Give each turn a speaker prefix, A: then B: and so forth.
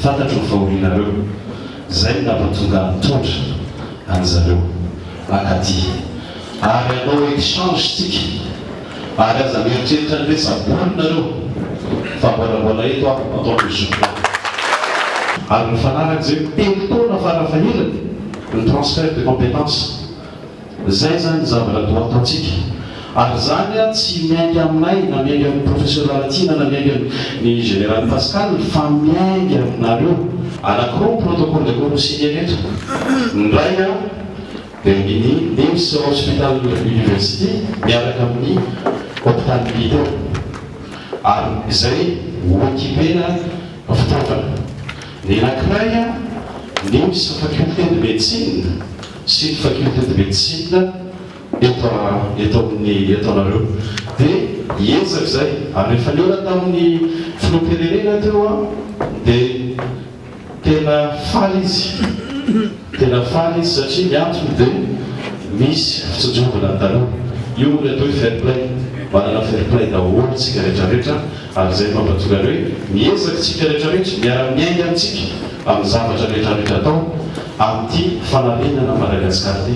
A: fantatro ny vahorinareo zay nampatonga mitondra an'zareo akaty ary anao échange tsika ary aza mieritreritra ny hoe sabolinareo fa mbolambola eto ataoko zola ary ny fanaraka zay pelotona farafahilany ny transfert de compétence zay zany zavatra toa ataotsika ary zany a tsy miainga aminay na miainga amin'ny professeur Alatina na miainga ny général Pascal fa miainga aminareo anakiro protocole de corosiny eto ndray a de ny NIMS hospital université miaraka amin'ny hôpital militaire ary izay oekipena fitaovana ny anankiray a NIMS faculté de médecine sy ny faculté de médecine eto anareo dia hiezaka zay ary rehefa niona tamin'ny filoam-pirenena teo a dia tena faly izy satria miantony dia misy fitsonjovana taloha io ny atao hoe fair play manana fair play daholo tsika rehetrarehetra ary zay mampatonga hoe miezaka tsika rehetrarehetra miara-miainga amintsika amin'ny zavatra rehetrarehetra atao amin'ity fanarenana Madagasikara ty